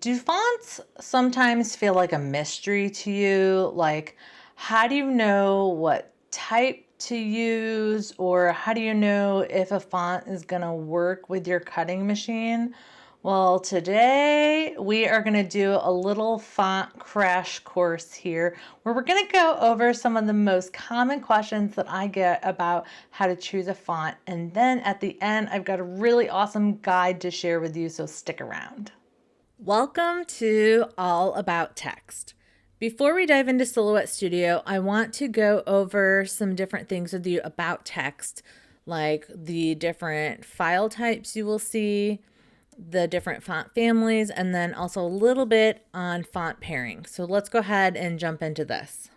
Do fonts sometimes feel like a mystery to you? Like, how do you know what type to use, or how do you know if a font is going to work with your cutting machine? Well, today we are going to do a little font crash course here where we're going to go over some of the most common questions that I get about how to choose a font. And then at the end, I've got a really awesome guide to share with you, so stick around. Welcome to All About Text. Before we dive into Silhouette Studio, I want to go over some different things with you about text, like the different file types you will see, the different font families, and then also a little bit on font pairing. So let's go ahead and jump into this.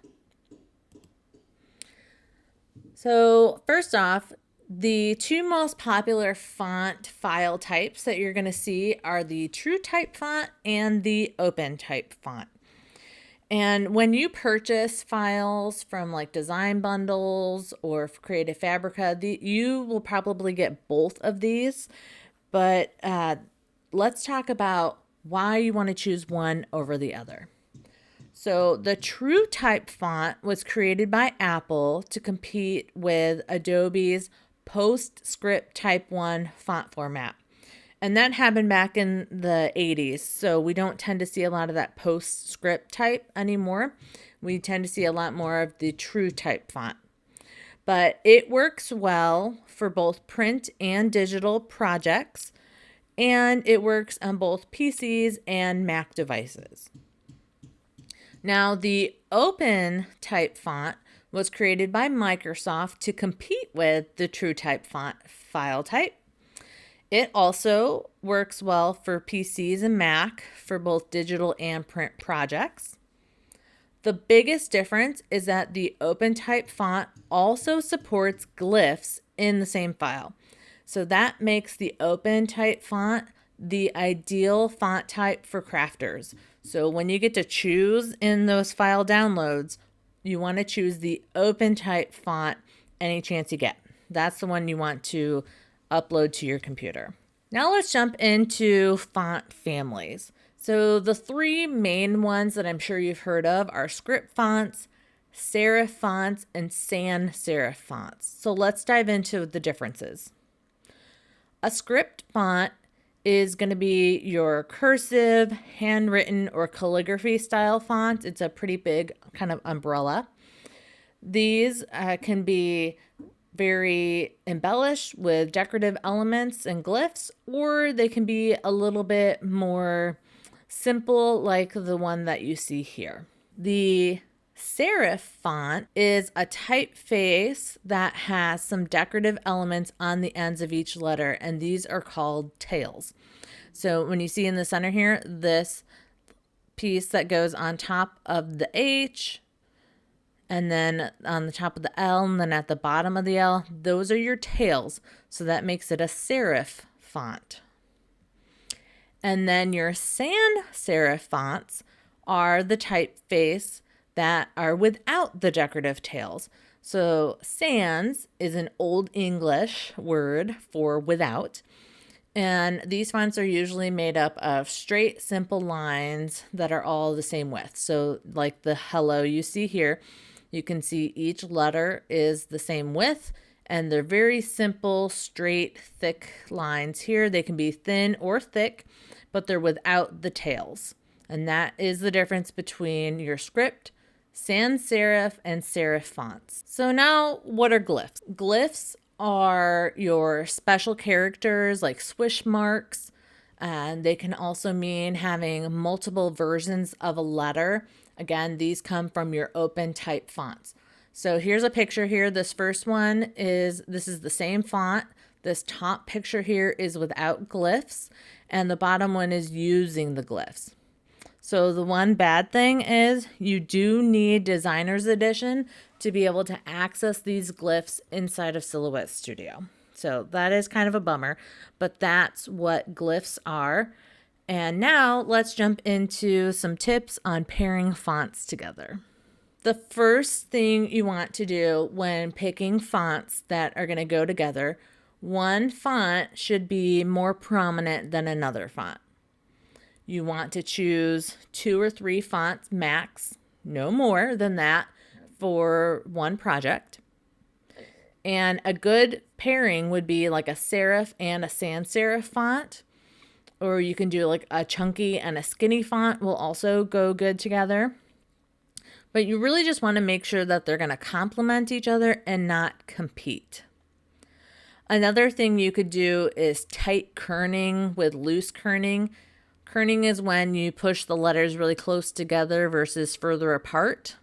So first off, the two most popular font file types that you're going to see are the True Type font and the Open Type font. And when you purchase files from like Design Bundles or Creative Fabrica, you will probably get both of these. But let's talk about why you want to choose one over the other. So the True Type font was created by Apple to compete with Adobe's PostScript Type 1 font format. And that happened back in the 80s. So we don't tend to see a lot of that PostScript type anymore. We tend to see a lot more of the True Type font. But it works well for both print and digital projects. And it works on both PCs and Mac devices. Now, the Open Type font was created by Microsoft to compete with the True Type font file type. It also works well for PCs and Mac for both digital and print projects. The biggest difference is that the Open Type font also supports glyphs in the same file. So that makes the Open Type font the ideal font type for crafters. So when you get to choose in those file downloads, you want to choose the Open Type font any chance you get. That's the one you want to upload to your computer. Now let's jump into font families. So the three main ones that I'm sure you've heard of are script fonts, serif fonts, and sans serif fonts. So let's dive into the differences. A script font is going to be your cursive, handwritten, or calligraphy style font. It's a pretty big kind of umbrella. These can be very embellished with decorative elements and glyphs, or they can be a little bit more simple like the one that you see here. The serif font is a typeface that has some decorative elements on the ends of each letter, and these are called tails. So when you see in the center here, this piece that goes on top of the H, and then on the top of the L, and then at the bottom of the L, those are your tails. So that makes it a serif font. And then your sans serif fonts are the typeface that are without the decorative tails. So sans is an Old English word for without. And these fonts are usually made up of straight, simple lines that are all the same width. So like the hello you see here, you can see each letter is the same width, and they're very simple, straight, thick lines here. They can be thin or thick, but they're without the tails. And that is the difference between your script, sans serif, and serif fonts. So now, what are glyphs? Glyphs are your special characters like swish marks, and they can also mean having multiple versions of a letter. Again, these come from your Open Type fonts. So here's a picture here. This first one is the same font. This top picture here is without glyphs, and the bottom one is using the glyphs. So the one bad thing is you do need Designer's Edition to be able to access these glyphs inside of Silhouette Studio. So that is kind of a bummer, but that's what glyphs are. And now let's jump into some tips on pairing fonts together. The first thing you want to do when picking fonts that are going to go together, one font should be more prominent than another font. You want to choose 2 or 3 fonts max, no more than that for one project. And a good pairing would be like a serif and a sans serif font. Or you can do like a chunky and a skinny font will also go good together. But you really just want to make sure that they're going to complement each other and not compete. Another thing you could do is tight kerning with loose kerning. Kerning is when you push the letters really close together versus further apart.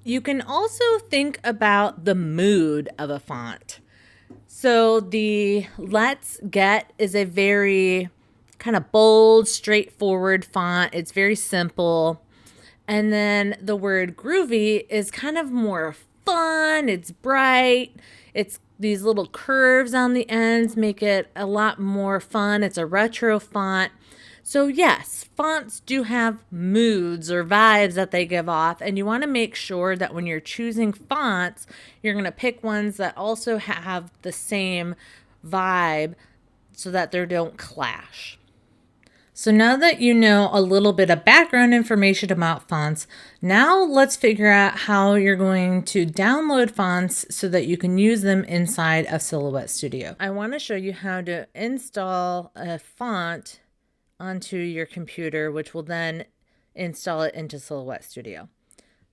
You can also think about the mood of a font. So the Let's Get is a very kind of bold, straightforward font. It's very simple. And then the word groovy is kind of more fun. It's bright. It's these little curves on the ends make it a lot more fun. It's a retro font. So yes, fonts do have moods or vibes that they give off, and you want to make sure that when you're choosing fonts, you're going to pick ones that also have the same vibe so that they don't clash. So now that you know a little bit of background information about fonts, now let's figure out how you're going to download fonts so that you can use them inside of Silhouette Studio. I want to show you how to install a font onto your computer, which will then install it into Silhouette Studio.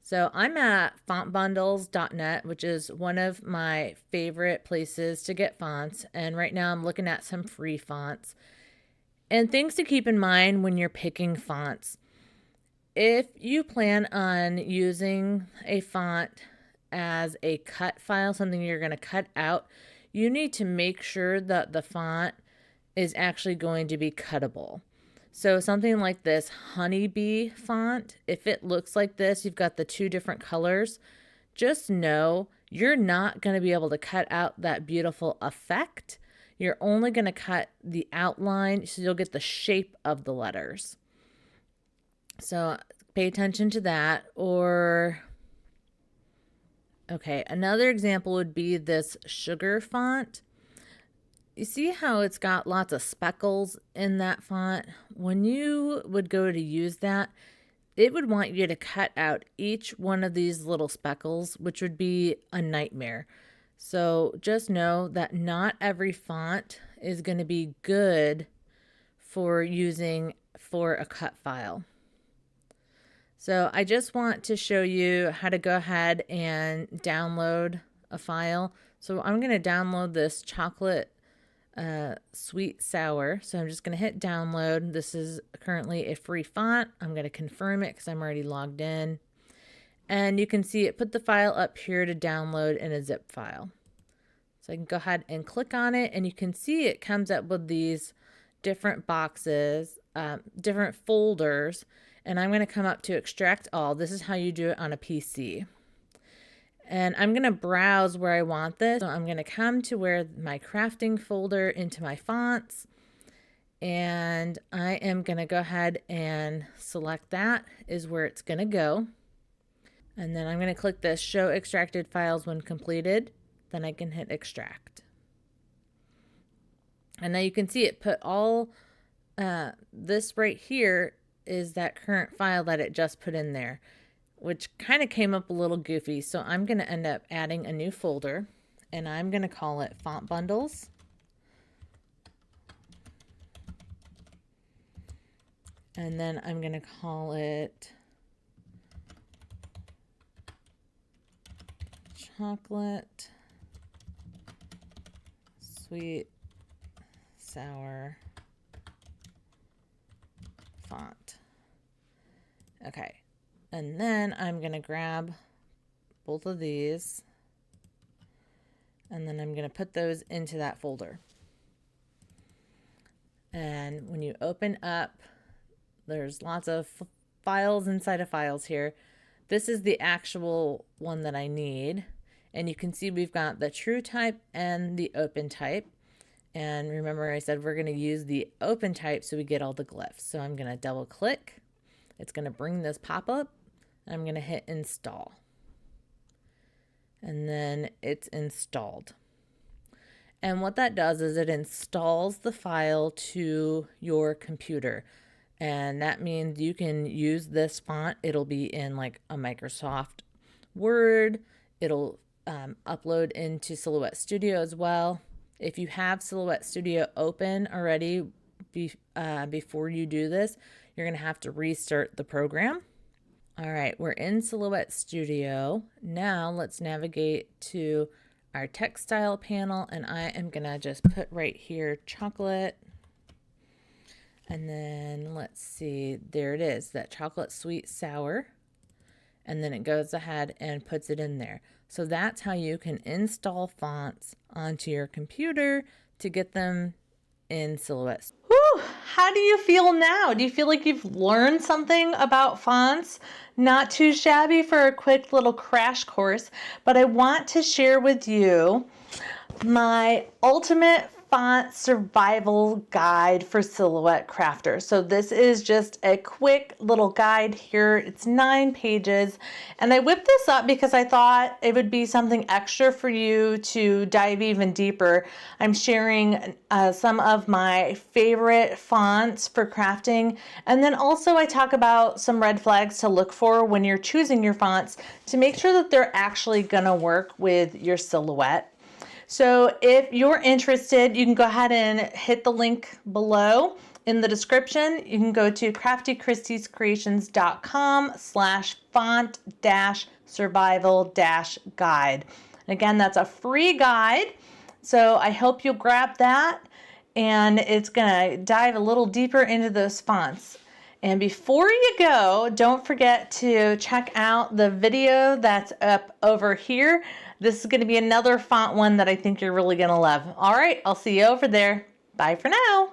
So I'm at fontbundles.net, which is one of my favorite places to get fonts. And right now I'm looking at some free fonts. And things to keep in mind when you're picking fonts. If you plan on using a font as a cut file, something you're going to cut out, you need to make sure that the font is actually going to be cuttable. So something like this honeybee font, if it looks like this, you've got the 2 different colors, just know you're not going to be able to cut out that beautiful effect. You're only going to cut the outline so you'll get the shape of the letters. So pay attention to that. Or, okay, another example would be this sugar font. You see how it's got lots of speckles in that font? When you would go to use that, it would want you to cut out each one of these little speckles, which would be a nightmare. So just know that not every font is going to be good for using for a cut file. So I just want to show you how to go ahead and download a file. So I'm going to download this chocolate sweet sour. So I'm just going to hit download. This is currently a free font. I'm going to confirm it because I'm already logged in. And you can see it put the file up here to download in a zip file. So I can go ahead and click on it, and you can see it comes up with these different boxes, different folders, and I'm going to come up to extract all. This is how you do it on a PC. And I'm going to browse where I want this. So I'm going to come to where my crafting folder into my fonts, and I am going to go ahead and select that is where it's going to go. And then I'm going to click this show extracted files when completed. Then I can hit extract. And now you can see it put all this right here is that current file that it just put in there, which kind of came up a little goofy. So I'm going to end up adding a new folder, and I'm going to call it Font Bundles. And then I'm going to call it Chocolate Sweet Sour Font. Okay. And then I'm going to grab both of these, and then I'm going to put those into that folder. And when you open up, there's lots of files inside of files here. This is the actual one that I need. And you can see we've got the true type and the open type. And remember I said we're going to use the open type so we get all the glyphs. So I'm going to double click. It's going to bring this pop up. I'm going to hit install. And then it's installed. And what that does is it installs the file to your computer. And that means you can use this font. It'll be in like a Microsoft Word. It'll upload into Silhouette Studio as well. If you have Silhouette Studio open already before you do this, you're going to have to restart the program. All right, we're in Silhouette Studio. Now let's navigate to our textile panel, and I am going to just put right here chocolate. And then let's see, there it is, that chocolate sweet sour. And then it goes ahead and puts it in there. So that's how you can install fonts onto your computer to get them in Silhouette. Whew, how do you feel now? Do you feel like you've learned something about fonts? Not too shabby for a quick little crash course, but I want to share with you my ultimate font survival guide for Silhouette crafters. So this is just a quick little guide here. It's 9 pages, and I whipped this up because I thought it would be something extra for you to dive even deeper. I'm sharing some of my favorite fonts for crafting, and then also I talk about some red flags to look for when you're choosing your fonts to make sure that they're actually gonna work with your silhouette. So if you're interested, you can go ahead and hit the link below in the description. You can go to craftychristiescreations.com/font-survival-guide. Again, that's a free guide. So I hope you'll grab that, and it's gonna dive a little deeper into those fonts. And before you go, don't forget to check out the video that's up over here. This is going to be another font one that I think you're really going to love. All right, I'll see you over there. Bye for now.